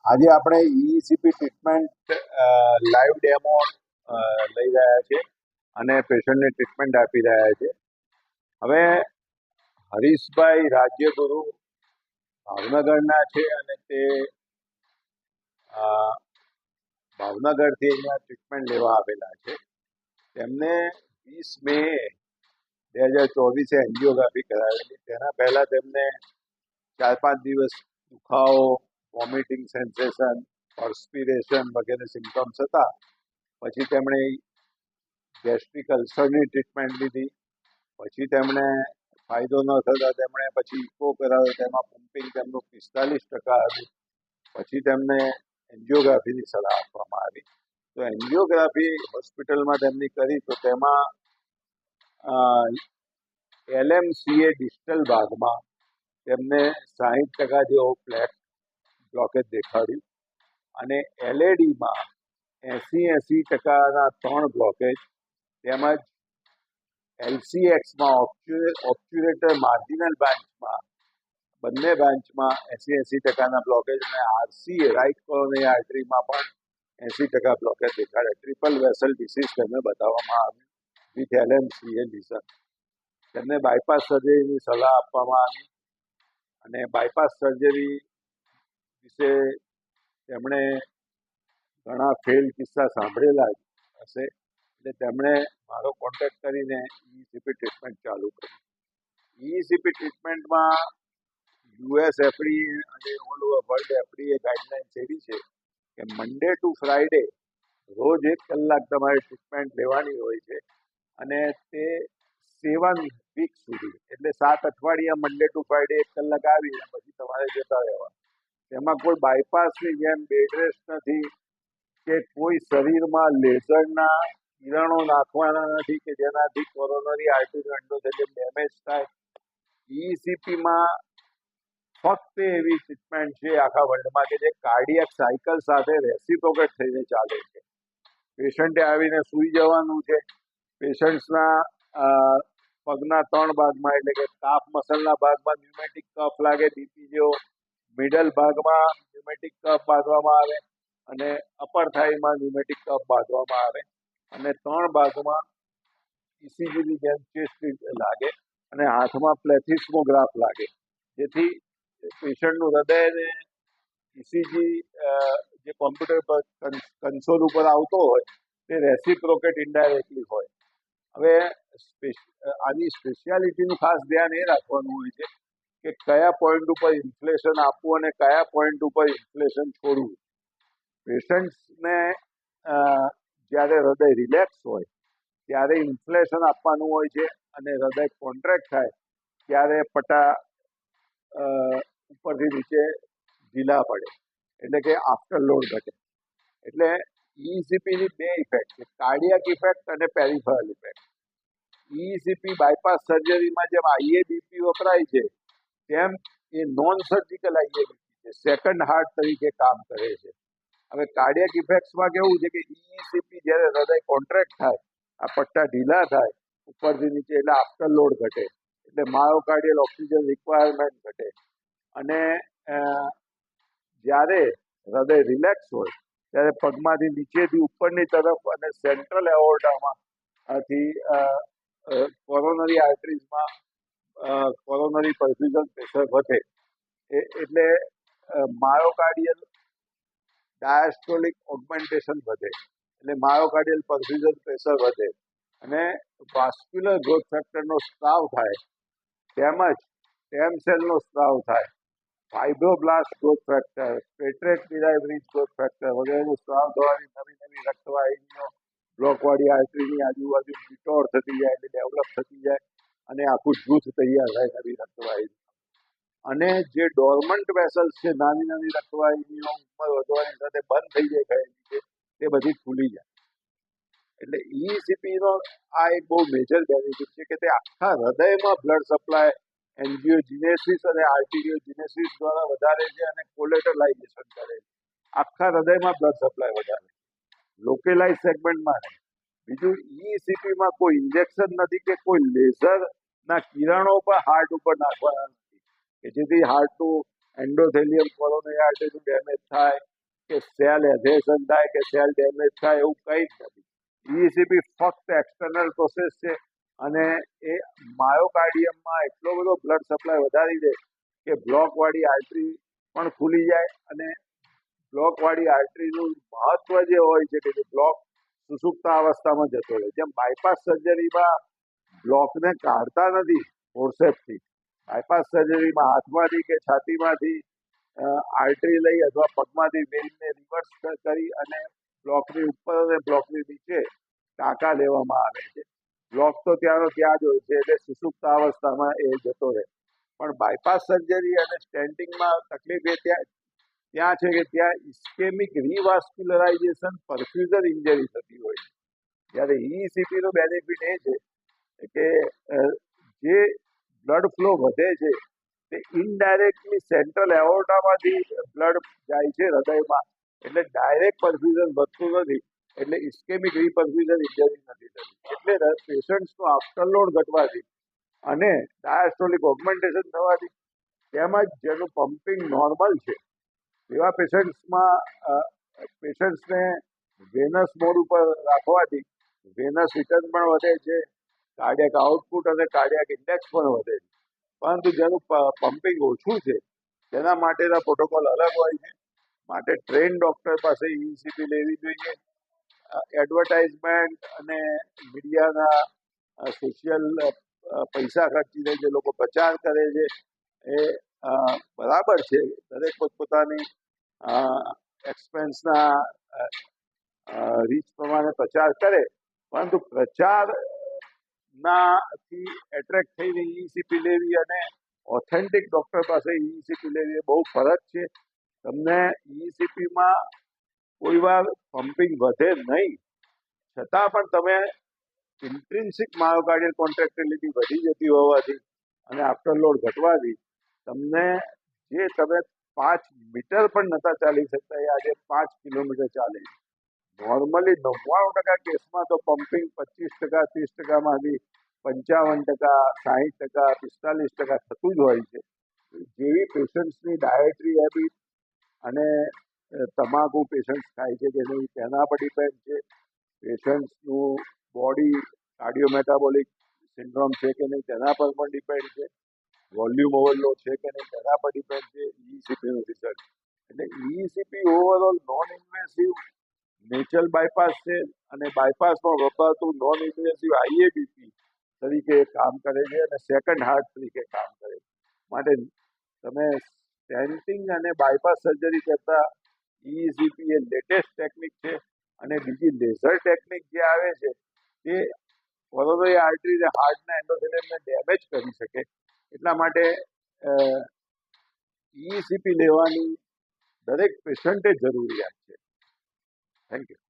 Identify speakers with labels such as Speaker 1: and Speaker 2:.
Speaker 1: આજે આપણે ECP treatment live demo લઈ રહ્યા છે અને પેશન્ટને ટ્રીટમેન્ટ આપી રહ્યા છે. હવે હરીશભાઈ રાજ્યગુરુ ભાવનગરના છે અને તે ભાવનગરથી અહીંયા ટ્રીટમેન્ટ લેવા આવેલા છે. તેમને 20 મે 2024 એન્જિયોગ્રાફી કરાવેલી. તેના પહેલાં તેમને 4-5 દિવસ દુખાવો, વોમિટિંગ સેન્સેશન, પર્સ્પિરેશન વગેરે સિમ્ટમ્સ હતા. પછી તેમણે ગેસ્ટ્રિક અલ્સરની ટ્રીટમેન્ટ લીધી. પછી તેમણે ફાયદો ન થતા તેમણે પછી ઇકો કરાવ્યો, તેમાં પમ્પિંગ તેમનું 45% હતું. પછી તેમને એન્જિયોગ્રાફીની સલાહ આપવામાં આવી. તો એન્જિયોગ્રાફી હોસ્પિટલમાં તેમની કરી તો તેમાં LMCA ડિસ્ટલ ભાગમાં તેમને 60% જેવો બ્લોકેજ દેખાડ્યું અને LADમાં 80% 3 બ્લોકેજ તેમજ LCXમાં ઓબ્ચ્યુરેટર માર્જિનલ બ્રાન્ચમાં બંને બ્રાન્ચમાં 80% બ્લોકેજ અને RCA રાઇટ કોરોનરી આર્ટરીમાં પણ 80% બ્લોકેજ દેખાડ્યા. ટ્રિપલ વેસલ ડિસીઝ તેમને બતાવવામાં આવ્યું વિથ LMCA લીઝન. તેમને બાયપાસ સર્જરીની સલાહ આપવામાં આવી અને બાયપાસ સર્જરી વિશે તેમણે ઘણા ફેલ કિસ્સા સાંભળેલા હશે, એટલે તેમણે મારો કોન્ટેક્ટ કરીને ઈસીપી ટ્રીટમેન્ટ ચાલુ કરી. ઈસીપી ટ્રીટમેન્ટમાં US FDA અને all over world FDA guidelines એવી છે કે મંડે ટુ ફ્રાઈડે રોજ 1 કલાક તમારે ટ્રીટમેન્ટ લેવાની હોય છે અને તે 7 વીક સુધી, એટલે 7 અઠવાડિયા મંડે ટુ ફ્રાઈડે 1 કલાક આવી પછી તમારે જતા રહેવા. તેમાં કોઈ બાયપાસની જેમ બેડ રેસ્ટ નથી કે કોઈ શરીરમાં લેઝરના કિરણો નાખવાના નથી કે જેનાથી કોરોનરી આર્ટરી એન્ડોથેલિયમ ડેમેજ થાય. ઈસીપીમાં ફક્ત એવી ટ્રીટમેન્ટ છે આખા વર્લ્ડમાં કે જે કાર્ડિયક સાયકલ સાથે રેસિપ્રોકેટ થઈને ચાલે છે. પેશન્ટે આવીને સૂઈ જવાનું છે. પેશન્ટ્સના પગના 3 ભાગમાં, એટલે કે કાફ મસલના ભાગમાં ન્યુમેટિક કફ લાગે બીપી જેવો, મિડલ ભાગમાં ન્યુમેટિક કફ બાંધવામાં આવે અને અપર થાઈમાં ન્યુમેટિક કફ બાંધવામાં આવે અને 3 ભાગમાં ઇસીજીની જેમ ચેસ્ટ લાગે અને હાથમાં પ્લેથિસ્મોગ્રાફ લાગે, જેથી પેશન્ટનું હૃદય ને ઇસીજી જે કોમ્પ્યુટર પર કન્સોલ ઉપર આવતો હોય તે રેસિપ્રોકેટ ઇનડાયરેક્ટલી હોય. હવે આની સ્પેશિયાલિટીનું ખાસ ધ્યાન એ રાખવાનું હોય છે કે કયા પોઈન્ટ ઉપર ઇન્ફ્લેશન આપવું અને કયા પોઈન્ટ ઉપર ઇન્ફ્લેશન છોડવું. પેશન્ટ્સને જ્યારે હૃદય રિલેક્સ હોય ત્યારે ઇન્ફ્લેશન આપવાનું હોય છે અને હૃદય કોન્ટ્રેક્ટ થાય ત્યારે પટ્ટા ઉપરથી નીચે ઢીલા પડે, એટલે કે આફ્ટર લોડ ઘટે. એટલે ઈસીપીની 2 ઇફેક્ટ છે, કાર્ડિયક ઇફેક્ટ અને પેરિફેરલ ઇફેક્ટ. ઈસીપી બાયપાસ સર્જરીમાં જેમ આઈએબીપી વપરાય છે તેમ એ નોન સર્જિકલ આઈએબીપી છે, સેકન્ડ હાર્ટ તરીકે કામ કરે છે. હવે કાર્ડિયક ઇફેક્ટ્સમાં કેવું છે કે ઈસીપી જ્યારે હૃદય કોન્ટ્રેક્ટ થાય, આ પટ્ટા ઢીલા થાય ઉપરથી નીચે, એટલે આફ્ટર લોડ ઘટે, એટલે માયોકાર્ડિયલ ઓક્સિજન રિક્વાયરમેન્ટ ઘટે અને જ્યારે હૃદય રિલેક્સ હોય ત્યારે પગમાંથી નીચેથી ઉપરની તરફ અને central એઓર્ટામાંથી coronary આર્ટરીઝમાં coronary perfusion pressure વધે, એટલે માયોકાર્ડિયલ ડાયાસ્ટોલિક ઓગમેન્ટેશન વધે, એટલે માયોકાર્ડિયલ પરફ્યુઝન પ્રેશર વધે અને વાસ્ક્યુલર ગ્રોથ ફેક્ટરનો સ્ત્રાવ થાય, તેમજ સ્ટેમ સેલનો સ્ત્રાવ થાય, fibroblast growth factor, platelet derived growth factor વગેરેનો સ્ત્રાવ થવાની નવી રક્તવાહિનીઓ બ્લોકવાળી આર્ટરીની આજુબાજુ ડિટોર થતી જાય, એટલે ડેવલપ થતી જાય અને આખું જૂથ તૈયાર થાય નવી રક્તવાહિની. અને જે ડોર્મન્ટ વેસલ્સ છે, નાની રક્તવાહિનીઓ ઉંમર વધવાની સાથે બંધ થઈ જાય ગયેલી છે, તે બધી ખુલી જાય. એટલે ઈસીપીનો આ એક બહુ મેજર બેનિફિટ છે કે તે આખા હૃદયમાં બ્લડ સપ્લાય એન્જિયોજિનેસિસ અને આર્ટિરિયોજિનેસિસ દ્વારા વધારે છે અને કોલેટરલાઇઝેશન કરે છે. આખા હૃદયમાં બ્લડ સપ્લાય વધારે, લોકેલાઇઝ સેગમેન્ટમાં નહીં. બીજું, ઈસીપીમાં કોઈ ઇન્જેક્શન નથી કે કોઈ લેઝરના કિરણો પર હાર્ટ ઉપર નાખવાના નથી કે જેથી હાર્ટનું એન્ડોથેલિયમ કોરોનરી આર્ટરીનું ડેમેજ થાય કે સેલ એધેશન થાય કે સેલ ડેમેજ થાય એવું કંઈ જ નથી. ECP ફક્ત એક્સટર્નલ પ્રોસેસ છે અને એ માયોકાર્ડિયમમાં એટલો બધો બ્લડ સપ્લાય વધારી દે કે બ્લોકવાળી આર્ટરી પણ ખુલી જાય અને બ્લોકવાળી આર્ટરીનું મહત્વ જે હોય છે કે બ્લોક સુસુપ્ત અવસ્થામાં જતો રહે. જેમ બાયપાસ સર્જરીમાં બ્લોકને કાઢતા નથી ફોર્સેપ્સથી, બાયપાસ સર્જરીમાં હાથમાંથી કે છાતીમાંથી આર્ટરી લઈ અથવા પગમાંથી વેઇનને રિવર્સ કરી અને બ્લોકની ઉપર અને બ્લોકની નીચે ટાંકા લેવામાં આવે છે. બ્લોક તો ત્યાંનો ત્યાં જ હોય છે એટલે સુસુપ્ત અવસ્થામાં એ જતો રહે. પણ બાયપાસ સર્જરી અને સ્ટેન્ટિંગમાં તકલીફ એ ત્યાં છે કે ત્યાં ઇસ્કેમિક રિવાસ્ક્યુલરાઇઝેશન પરફ્યુઝન ઇન્જરી થતી હોય છે. જ્યારે ECP નો બેનિફિટ એ છે કે જે બ્લડ ફ્લો વધે છે તે ઇનડાયરેક્ટલી સેન્ટ્રલ એઓર્ટામાંથી બ્લડ જાય છે હૃદયમાં, એટલે ડાયરેક્ટ પરફ્યુઝન વધતું નથી, એટલે ઇસ્કેમિક રિપરફ્યુઝન ઇન્જરી નથી થતી. એટલે પેશન્ટ્સનો આફ્ટરલોડ ઘટવાથી અને ડાયાસ્ટોલિક ઓગમેન્ટેશન થવાથી તેમજ જેનું પમ્પિંગ નોર્મલ છે એવા પેશન્ટ્સને વેનસ મોડ ઉપર રાખવાથી વેનસ રિટર્ન પણ વધે છે, કાર્ડિયાક આઉટપુટ અને કાર્ડિયાક ઇન્ડેક્સ પણ વધે છે. પરંતુ જેનું પમ્પિંગ ઓછું છે તેના માટેના પ્રોટોકોલ અલગ હોય છે. માટે ટ્રેન ડોક્ટર પાસે ECP લેવી જોઈએ. એડવર્ટાઇઝમેન્ટ અને મીડિયાના સોશિયલ પૈસા ખર્ચીને જે લોકો પ્રચાર કરે છે એ બરાબર છે, દરેક પોતપોતાની એક્સપેન્સના રીચ પ્રમાણે પ્રચાર કરે, પરંતુ પ્રચારનાથી એટ્રેક્ટ થઈને ECP લેવી અને ઓથેન્ટિક ડોક્ટર પાસે ECP લેવી એ બહુ ફરક છે. તમને ECPમાં કોઈ વાર પમ્પિંગ વધે નહીં, છતાં પણ તમે ઇન્ટ્રિન્સિક માયોકાર્ડિયલ કોન્ટ્રેક્ટિલિટી વધી જતી હોવાથી અને આફ્ટરલોડ ઘટવાથી તમને જે તમે 5 મીટર પણ નતા ચાલી શકતા એ આજે 5 કિલોમીટર ચાલે. નોર્મલી 99% કેસમાં તો પમ્પિંગ 25%, 30%માંથી 55%, 60%, 45% થતું જ હોય છે. જેવી પેશન્ટ્સની ડાયટરી હેબિટ અને તમાકુ પેશન્ટ્સ ખાય છે કે નહીં તેના પર ડિપેન્ડ છે. પેશન્ટ્સનું બોડી કાર્ડિયોમેટાબોલિક સિન્ડ્રોમ છે કે નહીં તેના પર પણ ડિપેન્ડ છે. વોલ્યુમ ઓવરલોડ છે કે નહીં તેના પર ડિપેન્ડ છે ECPનું રિઝલ્ટ. એટલે ECP overall non invasive natural bypass છે અને બાયપાસમાં વપરાતું નોન ઇન્વેસિવ IABP તરીકે કામ કરે છે અને સેકન્ડ હાર્ટ તરીકે કામ કરે છે. માટે તમે સ્ટેન્ટિંગ અને બાયપાસ સર્જરી કરતા ECP એ લેટેસ્ટ ટેકનિક છે અને બીજી લેઝર ટેકનિક જે આવે છે તે કોરોનરી આર્ટરી અને હાર્ટના એન્ડોથેલિયમને ડેમેજ કરી શકે. એટલા માટે ECP લેવાની દરેક પેશન્ટે જરૂરિયાત છે. Thank you.